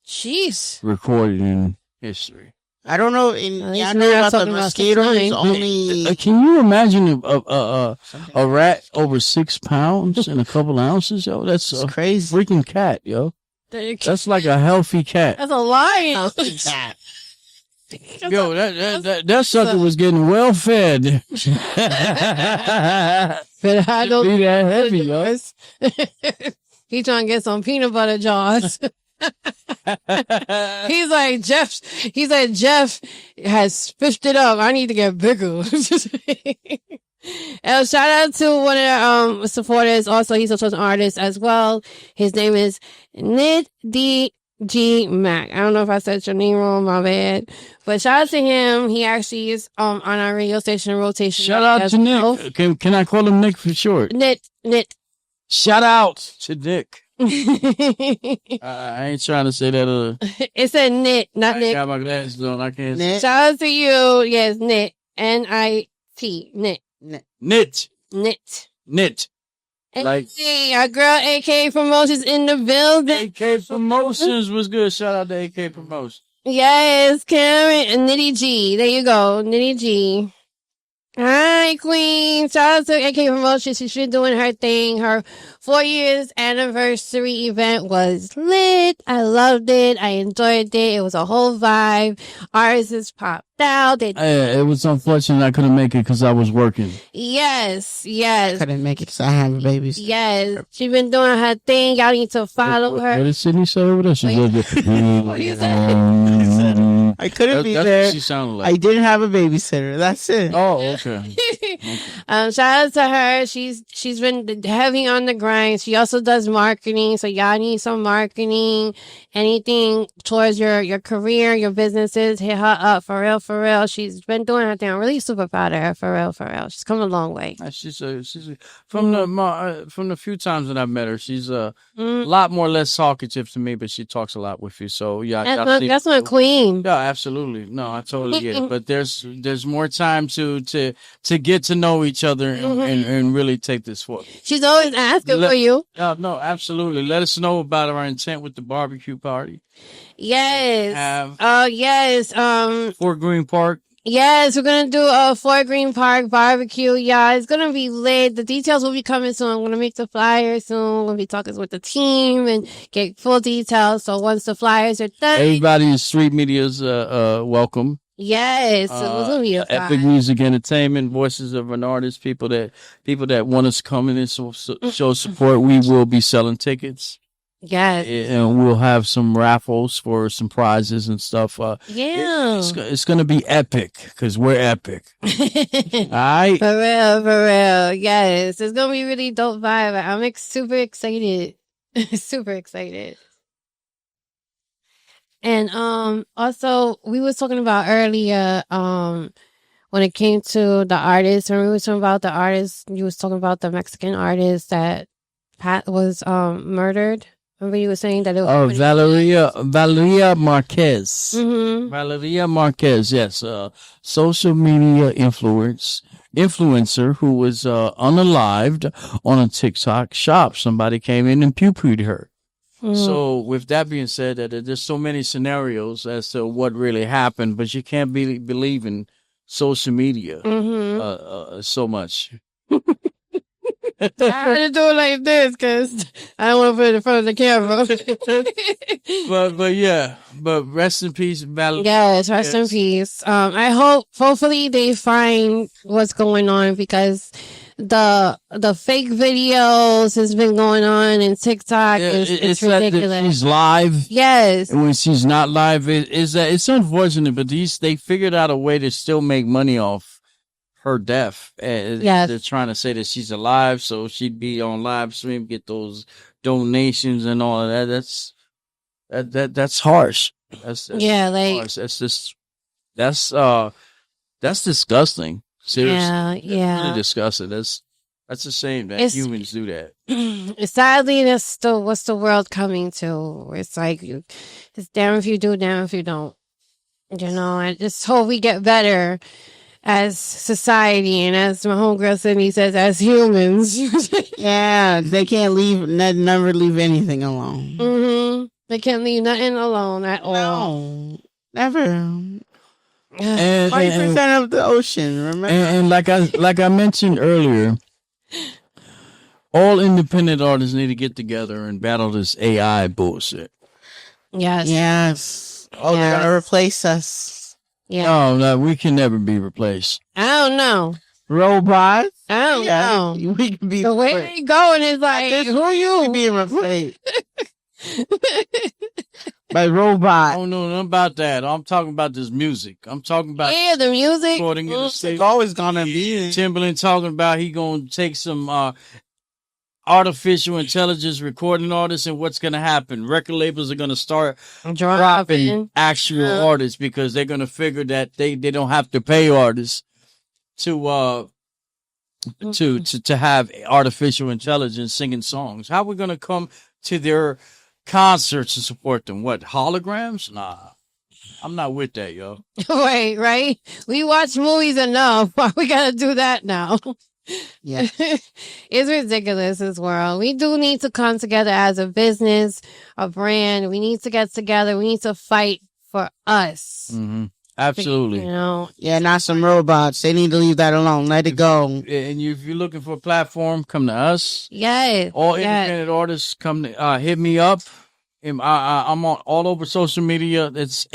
Jeez. Recorded in history. I don't know. I know about the mosquitoes. Only. Can you imagine a rat over 6 pounds and a couple ounces? Yo, that's crazy. Freaking cat, yo. That's like a healthy cat. That's a lion. Yo, that sucker was getting well fed. But I don't be that heavy, yo. He trying to get some peanut butter jars. He's like Jeff has fished it up. I need to get bigger. And shout out to one of the supporters. Also, he's also an artist as well. His name is Nid D.G. Mac. I don't know if I said your name wrong, my bad. But shout out to him. He actually is on our radio station rotation. Shout out to Nick. Can I call him Nick for short? Nick. Shout out to Nick. I ain't trying to say that. It said Nick, not Nick. I got my glasses on. I can't. Nick. Shout out to you. Yes, Nick. N-I-T. Nick. Like, hey, our girl AK Promotions in the building. AK Promotions was good. Shout out to AK Promotions. Yes, Karen and Nitty G. There you go, Nitty G. Hi, Queen. Shout out to AK Promotions. She's been doing her thing. Her 4 years anniversary event was lit. I loved it. I enjoyed it. It was a whole vibe. Artists popped out. It was unfortunate I couldn't make it because I was working. Yes. I couldn't make it because I have a baby. Yes. She's been doing her thing. Y'all need to follow her. What did Sydney say over there? She What you say? I couldn't be that's there. What she sounded like. I didn't have a babysitter. That's it. Oh, okay. Shout out to her. She's been heavy on the grind. She also does marketing. So y'all need some marketing, anything towards your career, your businesses. Hit her up for real. She's been doing her thing. I'm really super proud of her for real. She's come a long way. She's from the few times that I've met her. She's a lot less talkative to me, but she talks a lot with you. So yeah, that's my queen. Yeah, absolutely. No, I totally get it. But there's more time to get to know each other and really take this forward. She's always asking for you. No, absolutely. Let us know about our intent with the barbecue party. Yes. Yes. Fort Greene Park. Yes, we're gonna do a Fort Greene Park barbecue. Yeah, it's gonna be lit. The details will be coming soon. I'm gonna make the flyers soon. We'll be talking with the team and get full details. So once the flyers are done, everybody in Street Media's welcome. Yes, it will be a Epic Music Entertainment, Voices of an Artist. People that want us to come in and show support. We will be selling tickets. Yes. And we'll have some raffles for some prizes and stuff. It's going to be epic because we're epic. All right. For real. Yes. It's going to be really dope vibe. I'm super excited. Super excited. And also we was talking about earlier when it came to the artists, when we were talking about the artists, you was talking about the Mexican artist that was murdered. Remember you were saying that it was Valeria Marquez. Mm-hmm. Valeria Marquez, yes. Social media influencer who was unalived on a TikTok shop. Somebody came in and pew-pewed her. Mm-hmm. So with that being said, that there's so many scenarios as to what really happened, but you can't believe in social media so much. I had to do it like this because I don't want to put it in front of the camera. but rest in peace, Valerie. Yes, rest in peace. Hopefully they find what's going on because the fake videos has been going on in TikTok. Yeah, It's that ridiculous. she's live. Yes. And when she's not live, it's unfortunate, but they figured out a way to still make money off her death. Yes. They're trying to say that she's alive, so she'd be on live stream, get those donations and all of that. That's harsh. That's Yeah, like- harsh. That's disgusting. Seriously. Yeah. Really disgusting. That's a shame that humans do that. Sadly, that's what's the world coming to. It's like it's damn if you do, damn if you don't. You know, I just hope we get better as society and as my homegirl Sydney says, as humans. Yeah, they can't never leave anything alone. Mm-hmm. They can't leave nothing alone at all. No, never. 40% 40% of the ocean, remember? And like I mentioned earlier, all independent artists need to get together and battle this AI bullshit. Yes. Yes. Oh, they're gonna replace us. Yeah. No, we can never be replaced. I don't know. Robots? I don't know. We can be The way replaced. they going is like, who We you? being replaced by robots. I don't know nothing about that. I'm talking about this music. I'm talking about Yeah, the music. recording in the It's state. always gonna be. Timberland talking about he gonna take some artificial intelligence recording artists, and what's gonna happen? Record labels are gonna start dropping actual artists because they're gonna figure that they don't have to pay artists to have artificial intelligence singing songs. How are we gonna come to their concerts and support them? What, holograms? Nah, I'm not with that, yo. Right. We watch movies enough. Why we gotta do that now? Yeah. It's ridiculous, this world. We do need to come together as a business, a brand. We need to get together. We need to fight for us. Mm-hmm. Absolutely. You know? Yeah, not some robots. They need to leave that alone. Let it go. And if you're looking for a platform, come to us. Yes. All yes. independent artists, come to, hit me up. I'm on all over social media. It's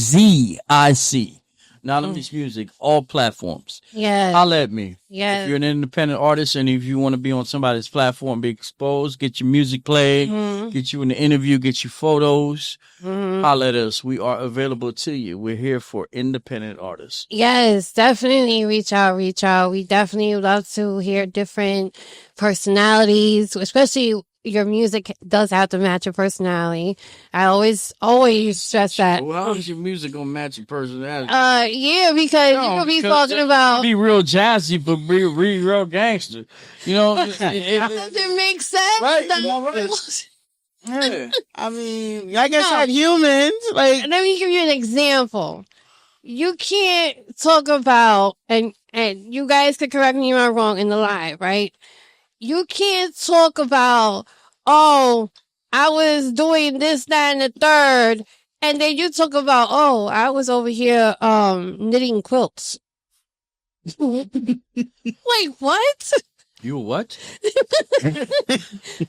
ANONYMOUZMUZIC. Not only music, all platforms. Yes. Holla at me. Yes. If you're an independent artist and if you want to be on somebody's platform, be exposed, get your music played, get you in the interview, get you photos, holla at us. We are available to you. We're here for independent artists. Yes, definitely reach out. We definitely love to hear different personalities, especially your music does have to match your personality. I always stress that. Well, how is your music gonna match your personality? Yeah, because you could be talking about. Be real jazzy, but be real gangster. You know, Does it make sense? Right. Yeah. I mean, like I said, humans. Like, let me give you an example. You can't talk about, and you guys could correct me if I'm wrong in the live, right? You can't talk about, oh, I was doing this, that, and the third, and then you talk about, oh, I was over here knitting quilts. Like, what? You what?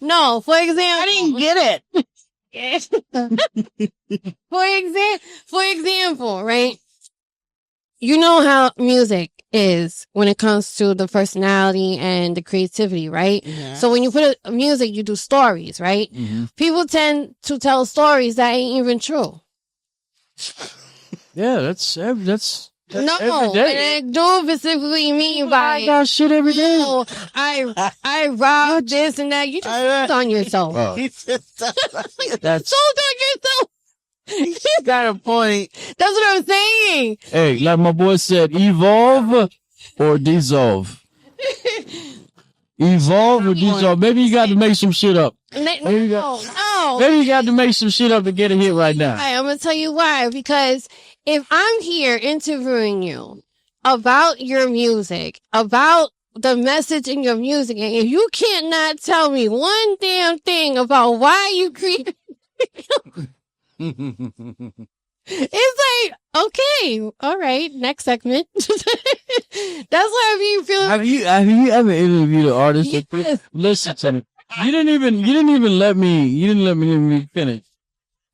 No, for example. I didn't get it. For example, right? You know how music is when it comes to the personality and the creativity, right? Yeah. So when you put music, you do stories, right? Mm-hmm. People tend to tell stories that ain't even true. Yeah, that's No, every day. and do specifically mean by I got shit every day. oh, I robbed this and that. You just on yourself. That's Sold on yourself. You got a point. That's what I'm saying. hey, like my boy said, evolve or dissolve. Evolve or dissolve. Maybe you got to make some shit up. No. Maybe you got to make some shit up to get a hit right now. I'm going to tell you why. Because if I'm here interviewing you about your music, about the message in your music, and if you can't not tell me one damn thing about why you create, it's like, okay, all right, next segment. That's why I be feeling. Have you ever interviewed an artist? Yes. Listen to me. You didn't even let me finish.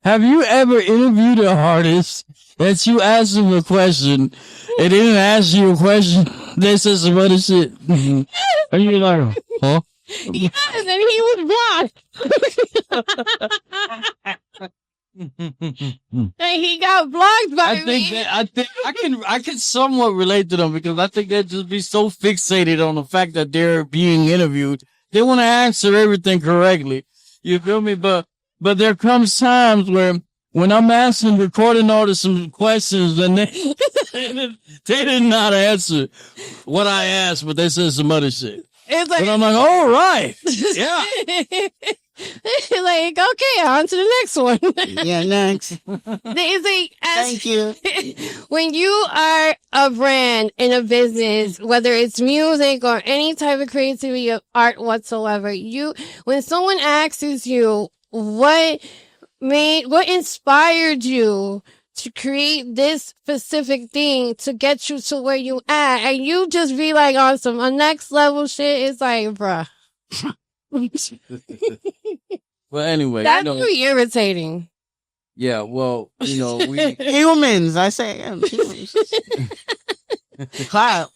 Have you ever interviewed an artist that you asked them a question and they didn't ask you a question? They said some other shit. And you're like, huh? Yes, and he was blocked. And he got blocked by me. I can somewhat relate to them because I think they'd just be so fixated on the fact that they're being interviewed. They want to answer everything correctly. You feel me? But there comes times where when I'm asking recording artists some questions and they did not answer what I asked, but they said some other shit. It's like, and I'm like, all right. Yeah. Like, okay, on to the next one. Yeah, next. It's like, Thank you. when you are a brand in a business, whether it's music or any type of creativity of art whatsoever, when someone asks you what inspired you to create this specific thing to get you to where you at, and you just be like on some next level shit, it's like, bruh. Well, anyway, that's really irritating. Yeah, well, we humans. I say humans. Clap.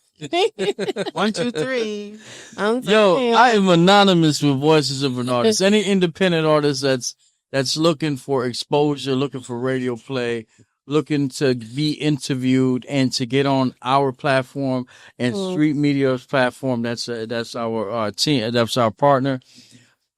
1, 2, 3. I am anonymous with Voices of an Artist. Any independent artist that's looking for exposure, looking for radio play, looking to be interviewed and to get on our platform and Street Media's platform. That's our team. That's our partner.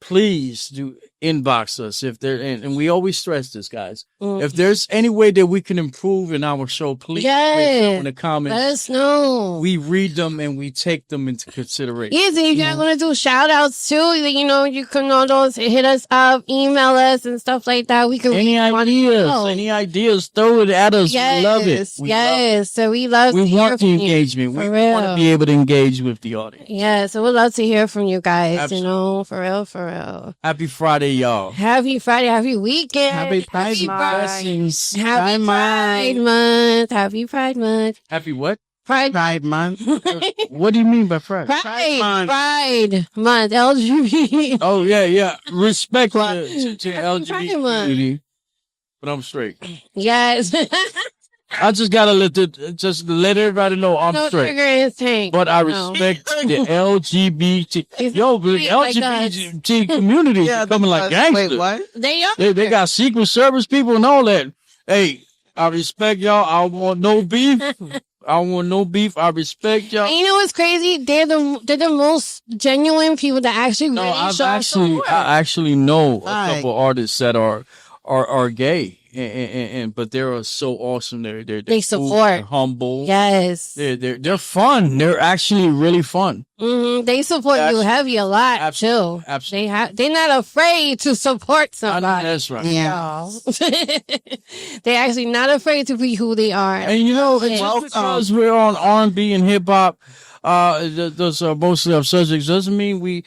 Please do inbox us if there, and we always stress this, guys. If there's any way that we can improve in our show, please in the comments. Let us know. We read them and we take them into consideration. Yes, and if you guys want to do shout outs too, you can all those hit us up, email us and stuff like that. We can any ideas, throw it at us. Yes, we love it. So we love we want the engagement. We want to be able to engage with the audience. Yeah, so we'd love to hear from you guys. Absolutely. For real. Happy Friday, y'all. Happy Friday, happy weekend. Happy Pride Month. Happy Pride Month. Happy Pride Month. Happy what? Pride Month. What do you mean by Pride? Pride Month. LGBT. Oh, yeah. Respect to LGBT community. But I'm straight. Yes. I just gotta let everybody know I'm straight. But I respect the LGBT. The LGBT community is coming like gangsters. Wait, what? They are. They got Secret Service people and all that. Hey, I respect y'all. I want no beef. I respect y'all. And you know what's crazy? They're the most genuine people that actually I actually know a couple artists that are gay. But they're so awesome. They support. Cool, they're humble. Yes. They're fun. They're actually really fun. Mm-hmm. They support you heavy a lot too. Absolutely. They're not afraid to support somebody. That's right. Yeah. They're actually not afraid to be who they are. And just because we're on R&B and hip hop, those are mostly our subjects, doesn't mean we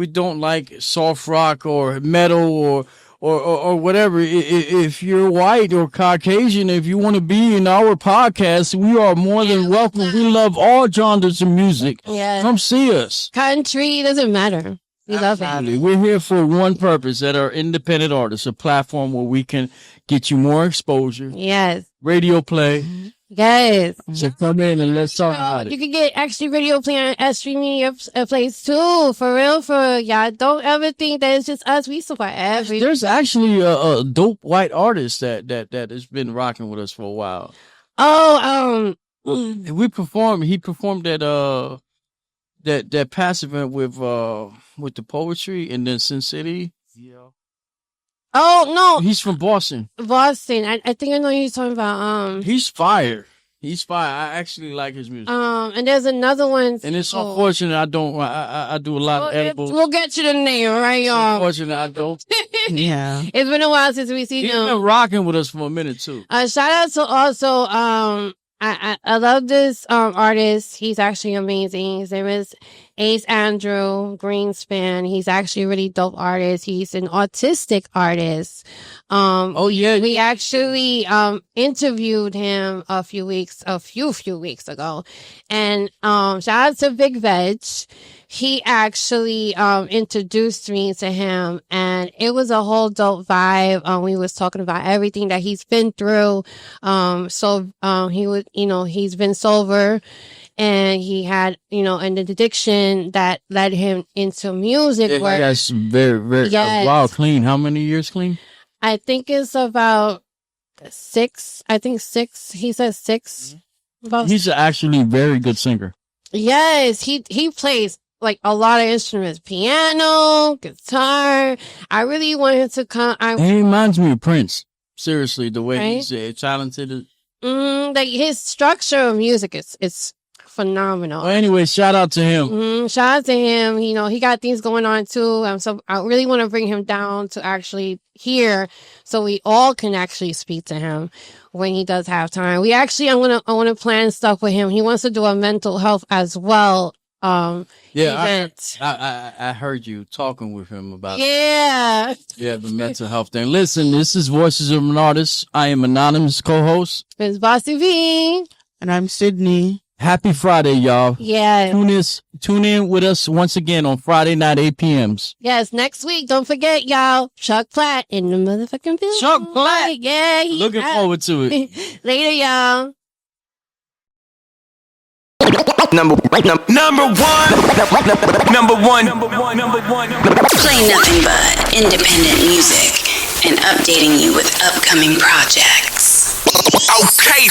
don't like soft rock or metal or whatever. If you're white or Caucasian, if you want to be in our podcast, we are more than welcome. We love all genres of music. Yeah. Come see us. Country, doesn't matter. We love it. We're here for one purpose, that are independent artists, a platform where we can get you more exposure. Yes. Radio play. Yes. So come in and let's talk about it. You can get actually radio play on S.STREET Media Place too. For real, y'all. Don't ever think that it's just us. We support everything. There's actually a dope white artist that has been rocking with us for a while. He performed at that past event with the poetry and then Sin City. Yeah. Oh no, he's from Boston. I think I know who you're talking about. He's fire. I actually like his music. And there's another one. And it's unfortunate I don't. I do a lot of edibles. We'll get you the name, right, y'all? Unfortunate I don't. Yeah. It's been a while since we seen him. He's been rocking with us for a minute too. Shout out to also I love this artist. He's actually amazing. His name is Ace Andrew Greenspan. He's actually a really dope artist. He's an autistic artist. We actually interviewed him a few weeks ago. And shout out to Big Veg. he actually introduced me to him, and it was a whole dope vibe. We was talking about everything that he's been through. He was, he's been sober, and he had, an addiction that led him into music. Yeah, that's very, very, wow, clean. How many years clean? I think it's about 6. I think 6. He says 6. He's actually a very good singer. Yes, he plays like a lot of instruments, piano, guitar. I really want him to come. He reminds me of Prince. Seriously, the way he's talented. Like his structure of music is phenomenal. Well, anyway, shout out to him. Shout out to him. He got things going on too. So I really want to bring him down to actually here, so we all can actually speak to him when he does have time. I want to plan stuff with him. He wants to do a mental health as well. Event. I heard you talking with him about the mental health thing. Listen, this is Voices of an Artist. I am anonymous co-host. It's Bossy V, and I'm Sydney. Happy Friday, y'all. Yeah. Tune in with us once again on Friday night, 8 p.m. Yes, next week. Don't forget, y'all. Chuck Platt in the motherfucking film. Chuck Platt. Yeah. Looking forward to it. Later, y'all. Number one. Play nothing but independent music and updating you with upcoming projects. Okay.